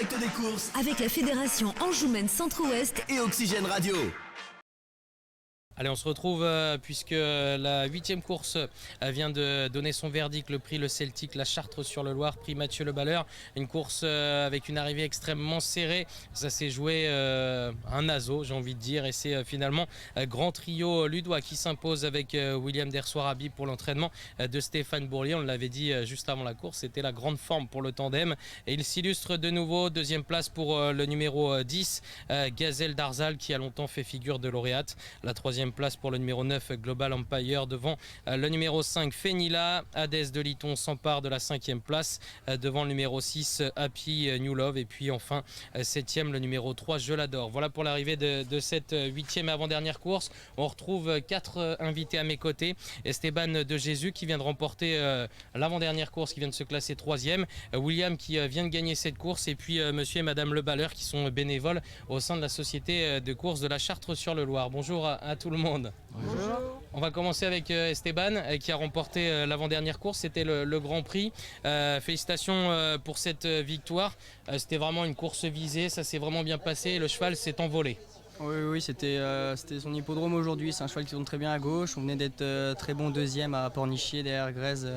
direct des courses avec la Fédération Anjoumen Centre-Ouest et Oxygène Radio. Allez, on se retrouve puisque la 8e course vient de donner son verdict, le prix Le Celtic, la Chartre sur le Loir, prix Mathieu Le Balleur. Une course avec une arrivée extrêmement serrée. Ça s'est joué un azo, j'ai envie de dire, et c'est finalement Grand Trio Ludois qui s'impose avec William Dersoir-Habib pour l'entraînement de Stéphane Bourlier. On l'avait dit juste avant la course, c'était la grande forme pour le tandem et il s'illustre de nouveau. Deuxième place pour le numéro 10, Gazelle d'Arzal, qui a longtemps fait figure de lauréate. La troisième place pour le numéro 9, Global Empire, devant le numéro 5, Fenila. Hadès de Liton s'empare de la 5e place devant le numéro 6, Happy New Love, et puis enfin 7e le numéro 3, Je l'adore. Voilà pour l'arrivée de cette 8e avant-dernière course. On retrouve 4 invités à mes côtés. Esteban de Jésus qui vient de remporter l'avant-dernière course, qui vient de se classer 3e, William qui vient de gagner cette course, et puis monsieur et madame Le Balleur qui sont bénévoles au sein de la société de course de la Chartre sur le Loir. Bonjour à tout le monde. Bonjour. On va commencer avec Esteban qui a remporté l'avant-dernière course, c'était le Grand Prix. Félicitations pour cette victoire. C'était vraiment une course visée, ça s'est vraiment bien passé, le cheval s'est envolé. Oui, c'était son hippodrome aujourd'hui. C'est un cheval qui tourne très bien à gauche. On venait d'être très bon deuxième à Pornichet derrière Grèze,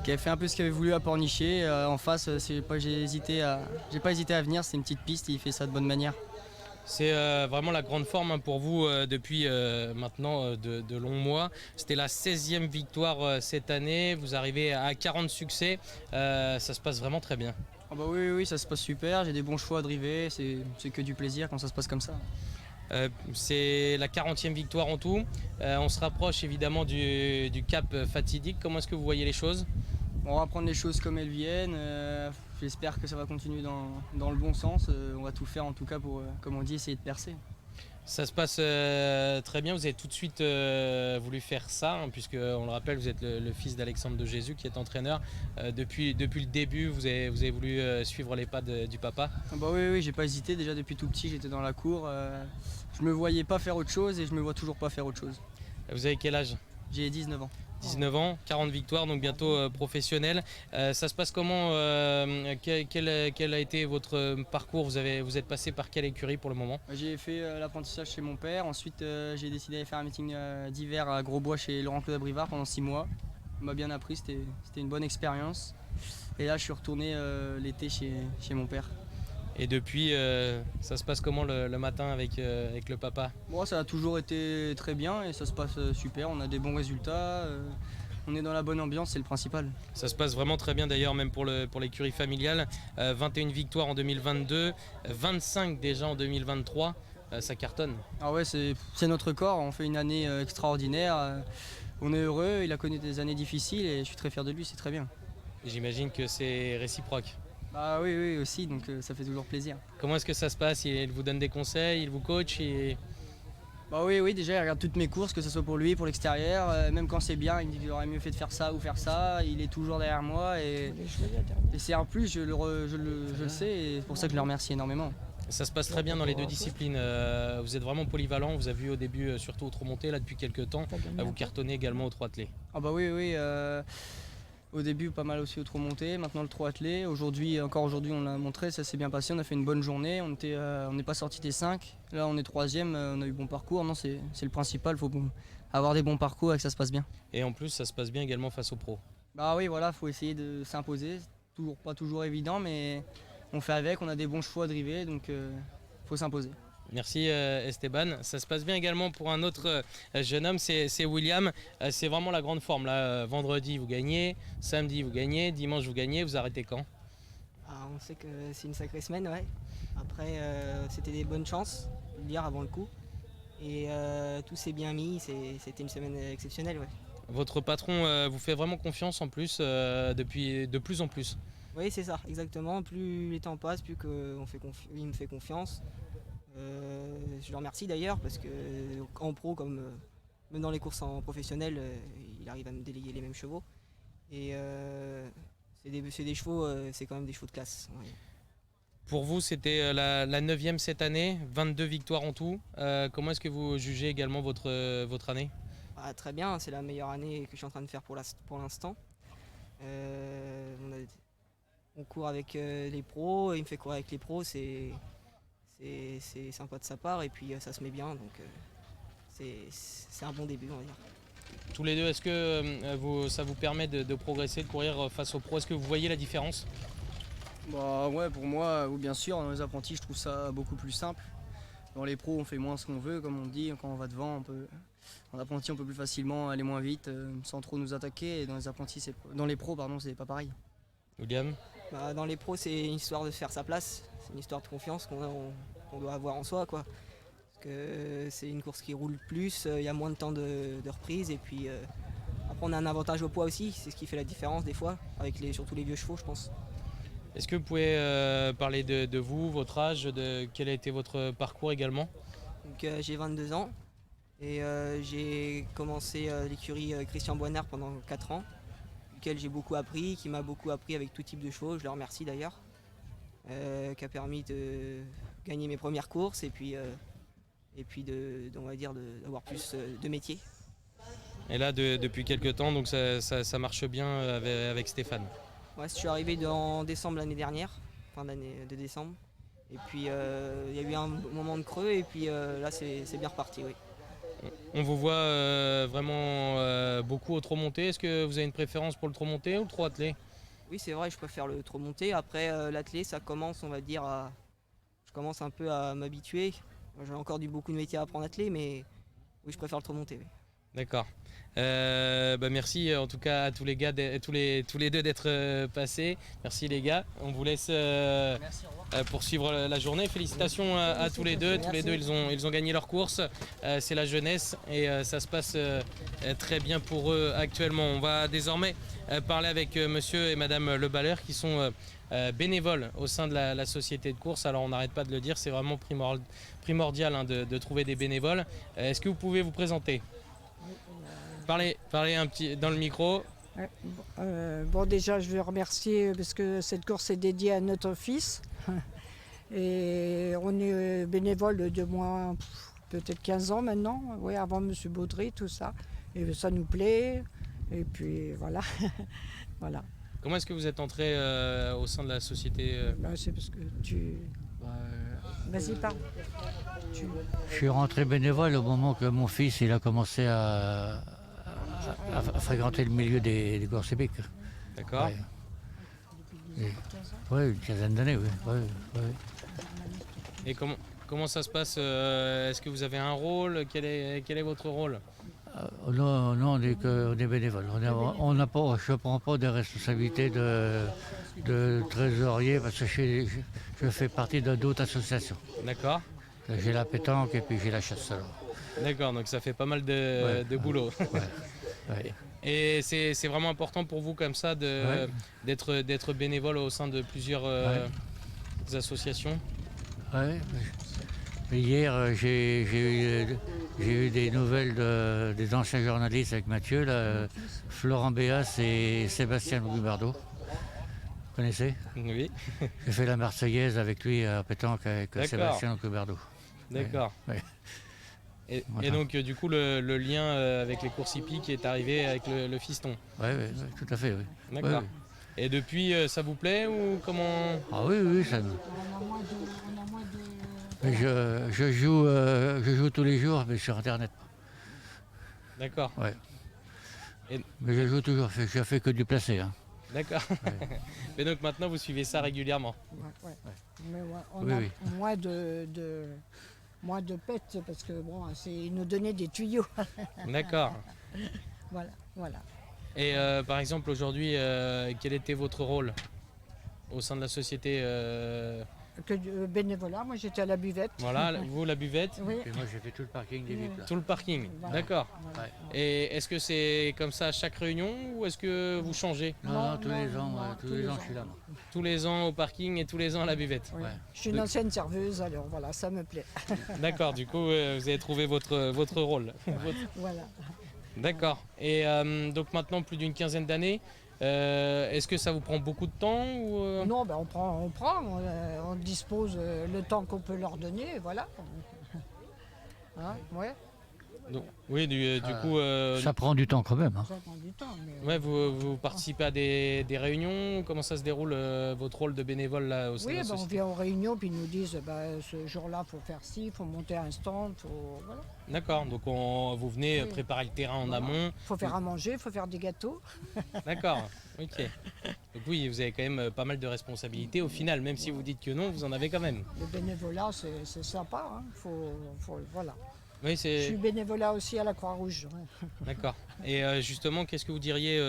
qui avait fait un peu ce qu'il avait voulu à Pornichet. En face, j'ai pas hésité à venir. C'est une petite piste et il fait ça de bonne manière. C'est vraiment la grande forme pour vous depuis maintenant de longs mois. C'était la 16e victoire cette année. Vous arrivez à 40 succès. Ça se passe vraiment très bien. Ah bah oui, ça se passe super. J'ai des bons choix à driver. C'est que du plaisir quand ça se passe comme ça. C'est la 40e victoire en tout. On se rapproche évidemment du cap fatidique. Comment est-ce que vous voyez les choses ? On va prendre les choses comme elles viennent. J'espère que ça va continuer dans le bon sens. On va tout faire en tout cas pour, comme on dit, essayer de percer. Ça se passe très bien, vous avez tout de suite voulu faire ça, hein, puisque on le rappelle, vous êtes le fils d'Alexandre de Jésus qui est entraîneur. Depuis le début, vous avez voulu suivre les pas du papa. Ah bah oui, j'ai pas hésité, déjà depuis tout petit j'étais dans la cour. Je me voyais pas faire autre chose et je me vois toujours pas faire autre chose. Vous avez quel âge ? J'ai 19 ans. 19 ans, 40 victoires, donc bientôt professionnel. Ça se passe comment quel a été votre parcours ? Vous êtes passé par quelle écurie pour le moment ? J'ai fait l'apprentissage chez mon père. Ensuite, j'ai décidé d'aller faire un meeting d'hiver à Grosbois chez Laurent-Claude Abrivard pendant 6 mois. Il m'a bien appris, c'était une bonne expérience. Et là, je suis retourné l'été chez mon père. Et depuis, ça se passe comment le matin avec le papa ? Bon, ça a toujours été très bien et ça se passe super. On a des bons résultats. On est dans la bonne ambiance, c'est le principal. Ça se passe vraiment très bien d'ailleurs, même pour l'écurie familiale. 21 victoires en 2022, 25 déjà en 2023. Ça cartonne. Ah ouais, c'est notre corps. On fait une année extraordinaire. On est heureux. Il a connu des années difficiles et je suis très fier de lui. C'est très bien. J'imagine que c'est réciproque. Bah oui aussi, donc ça fait toujours plaisir. Comment est-ce que ça se passe ? Il vous donne des conseils, il vous coach Bah oui, déjà il regarde toutes mes courses, que ce soit pour lui, pour l'extérieur. Même quand c'est bien, il me dit qu'il aurait mieux fait de faire ça ou faire ça. Il est toujours derrière moi et c'est un plus, je le sais et c'est pour ça que je le remercie énormément. Ça se passe très bien dans les deux disciplines. Vous êtes vraiment polyvalent. On vous a vu au début surtout au trot monté, là depuis quelques temps. Vous cartonnez également au trot attelé. Ah bah oui. Au début, pas mal aussi au trot monté, maintenant le trot attelé. Aujourd'hui, on l'a montré, ça s'est bien passé, on a fait une bonne journée, on n'est pas sorti des 5. Là, on est 3e, on a eu bon parcours. Non, c'est le principal, il faut avoir des bons parcours et que ça se passe bien. Et en plus, ça se passe bien également face aux pros. Bah oui, voilà, il faut essayer de s'imposer. Pas toujours évident, mais on fait avec, on a des bons chevaux à driver, donc il faut s'imposer. Merci Esteban. Ça se passe bien également pour un autre jeune homme, c'est William. C'est vraiment la grande forme. Là, vendredi, vous gagnez, samedi, vous gagnez, dimanche, vous gagnez. Vous arrêtez quand ? On sait que c'est une sacrée semaine, ouais. Après, c'était des bonnes chances, je veux dire, avant le coup. Et tout s'est bien mis, c'était une semaine exceptionnelle, ouais. Votre patron vous fait vraiment confiance en plus, depuis de plus en plus. Oui, c'est ça, exactement. Plus les temps passent, plus il me fait confiance. Je le remercie d'ailleurs parce qu'en pro, comme même dans les courses en professionnel, il arrive à me déléguer les mêmes chevaux. Et c'est des chevaux, c'est quand même des chevaux de classe. Ouais. Pour vous, c'était la 9e cette année, 22 victoires en tout. Comment est-ce que vous jugez également votre année ? Très bien, c'est la meilleure année que je suis en train de faire pour l'instant. on court avec les pros, il me fait courir avec les pros, c'est sympa de sa part et puis ça se met bien, donc c'est un bon début, on va dire. Tous les deux, est-ce que ça vous permet de progresser, de courir face aux pros? Est-ce que vous voyez la différence? Bah ouais, pour moi, oui, bien sûr, dans les apprentis, je trouve ça beaucoup plus simple. Dans les pros, on fait moins ce qu'on veut, comme on dit. Quand on va devant, en apprenti, on peut plus facilement aller moins vite, sans trop nous attaquer. Et dans les apprentis, dans les pros, pardon, c'est pas pareil. William? Bah, dans les pros, c'est une histoire de faire sa place, c'est une histoire de confiance qu'on doit avoir en soi, quoi. Parce que c'est une course qui roule plus, il y a moins de temps de reprise, et puis après on a un avantage au poids aussi, c'est ce qui fait la différence des fois, avec surtout les vieux chevaux, je pense. Est-ce que vous pouvez parler de vous, votre âge, de quel a été votre parcours également? Donc j'ai 22 ans et j'ai commencé l'écurie Christian Boisnard pendant 4 ans, duquel j'ai beaucoup appris, qui m'a beaucoup appris avec tout type de chevaux, je le remercie d'ailleurs, qui a permis de gagner mes premières courses et puis on va dire d'avoir plus de métier. Et là, depuis quelques temps, donc ça marche bien avec Stéphane. Ouais, je suis arrivé en décembre l'année dernière, fin d'année de décembre. Et puis il y a eu un moment de creux et puis là c'est bien reparti, oui. On vous voit vraiment beaucoup au trot monté. Est-ce que vous avez une préférence pour le trot monté ou le trot attelé? Oui, c'est vrai, je préfère le trot monté. Après l'attelé, ça commence, on va dire, je commence un peu à m'habituer. J'ai encore beaucoup de métiers à apprendre à atteler, mais oui, je préfère le trot monté, oui. D'accord. Merci en tout cas à tous les gars, tous les deux d'être passés. Merci les gars. On vous laisse poursuivre la journée. Félicitations à tous les deux. Tous les deux, ils ont gagné leur course. C'est la jeunesse et ça se passe très bien pour eux actuellement. On va désormais parler avec monsieur et madame Le Balleur qui sont bénévoles au sein de la société de course. Alors on n'arrête pas de le dire, c'est vraiment primordial de trouver des bénévoles. Est-ce que vous pouvez vous présenter? Parlez un petit dans le micro. Ouais, bon, déjà, je veux remercier parce que cette course est dédiée à notre fils. Et on est bénévole de moins peut-être 15 ans maintenant. Oui, avant M. Baudry, tout ça. Et ça nous plaît. Et puis voilà. Voilà. Comment est-ce que vous êtes entré au sein de la société C'est parce que tu. Vas-y, parle. Je suis rentré bénévole au moment que mon fils il a commencé à fréquenter le milieu des courses hippiques. D'accord. Oui, une quinzaine d'années, oui. Ouais. Et comment ça se passe Est-ce que vous avez un rôle quel est votre rôle? Non, on est bénévole. Je ne prends pas de responsabilité de trésorier parce que je fais partie d'autres associations. D'accord. J'ai la pétanque et puis j'ai la chasse alors. D'accord, donc ça fait pas mal de boulot. Ouais. Et c'est vraiment important pour vous comme ça d'être bénévole au sein de plusieurs associations? Ouais. Hier, j'ai eu des nouvelles des anciens journalistes avec Mathieu, là, Florent Béas et Sébastien Gubardo. Vous connaissez? Oui. J'ai fait la Marseillaise avec lui à pétanque avec Sébastien Gubardo. D'accord. Ouais. Et donc du coup le lien avec les courses hippiques est arrivé avec le fiston. Oui, tout à fait. Oui. D'accord. Ouais. Et depuis ça vous plaît ou comment? Ah oui, ça me... Je joue tous les jours mais sur internet. D'accord. Ouais. Mais je joue toujours, je ne fais que du placé. Hein. D'accord. Ouais. Mais donc maintenant vous suivez ça régulièrement. Ouais. Mais on oui, a moins de pètes parce que bon, ils nous donnaient des tuyaux. D'accord. Voilà. Et par exemple aujourd'hui, quel était votre rôle au sein de la société bénévolat, moi j'étais à la buvette. Voilà, vous la buvette. Oui. Et moi j'ai fait tout le parking des VIP. Tout le parking, voilà. D'accord. Voilà. Ouais. Et est-ce que c'est comme ça à chaque réunion ou est-ce que vous changez? Non, tous les ans, je suis là. Moi. Tous les ans au parking et tous les ans à la buvette. Oui. Ouais. Je suis une ancienne serveuse, alors voilà, ça me plaît. D'accord, du coup vous avez trouvé votre rôle. Voilà. D'accord. Et donc maintenant plus d'une quinzaine d'années, est-ce que ça vous prend beaucoup de temps ou Non, on dispose le temps qu'on peut leur donner, voilà. Hein, ouais. Oui, du coup, Ça prend du temps quand même. Hein. Ça prend du temps. Mais, ouais, vous participez à des réunions. Comment ça se déroule votre rôle de bénévole là au sein oui, de la on société? vient aux réunions puis ils nous disent ce jour-là, il faut faire ci, il faut monter un stand, voilà. D'accord, donc vous venez Oui. préparer le terrain en Voilà. amont. Il faut faire à manger, il faut faire des gâteaux. D'accord, ok. Donc oui, vous avez quand même pas mal de responsabilités au final, même si vous dites que non, vous en avez quand même. Le bénévolat, c'est sympa. Hein. Voilà. Oui, Je suis c'est bénévolat aussi à la Croix-Rouge. Ouais. d'accord. Et justement, qu'est-ce que vous diriez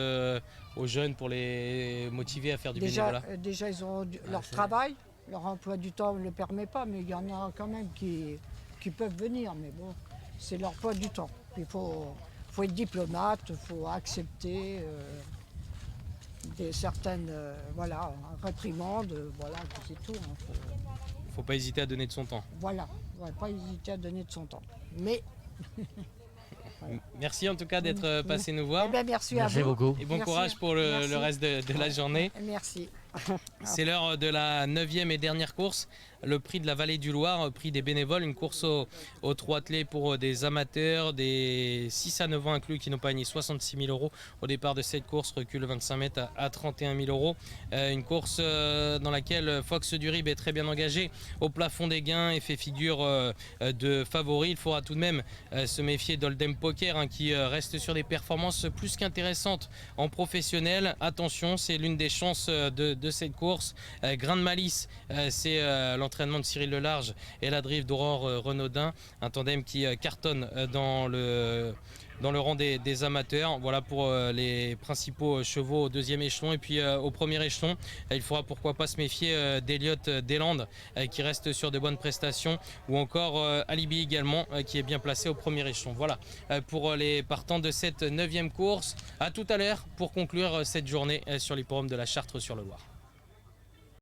aux jeunes pour les motiver à faire du Déjà, bénévolat? déjà, ils ont leur travail, leur emploi du temps ne le permet pas, mais il y en a quand même qui peuvent venir. Mais bon, c'est leur emploi du temps. Il faut être diplomate, il faut accepter certaines réprimandes. Voilà, c'est tout. Hein. Faut pas hésiter à donner de son temps. Voilà, ouais, pas hésiter à donner de son temps. Mais, Merci en tout cas d'être passé nous voir. eh ben, merci à Merci vous. beaucoup. Et bon Merci. courage pour Merci. le reste de la journée. Merci. C'est l'heure de la 9e et dernière course, le prix de la Vallée du Loir, prix des bénévoles, une course au trot attelé pour des amateurs, des 6 à 9 ans inclus qui n'ont pas gagné 66 000 € au départ de cette course, recul 25 mètres à 31 000 €. Une course dans laquelle Fox du Rib est très bien engagé au plafond des gains et fait figure de favori. Il faudra tout de même se méfier d'Oldem Poker hein, qui reste sur des performances plus qu'intéressantes en professionnel. Attention, c'est l'une des chances de cette course. Grain de malice, c'est l'entraînement de Cyril Lelarge et la drive d'Aurore Renaudin, un tandem qui cartonne dans le rang des amateurs. Voilà pour les principaux chevaux au deuxième échelon. Et puis au premier échelon, il faudra pourquoi pas se méfier d'Eliott Deslandes qui reste sur de bonnes prestations, ou encore Alibi également qui est bien placé au premier échelon. Voilà pour les partants de cette 9e course. À tout à l'heure pour conclure cette journée sur l'hippodrome de la Chartre-sur-le-Loir.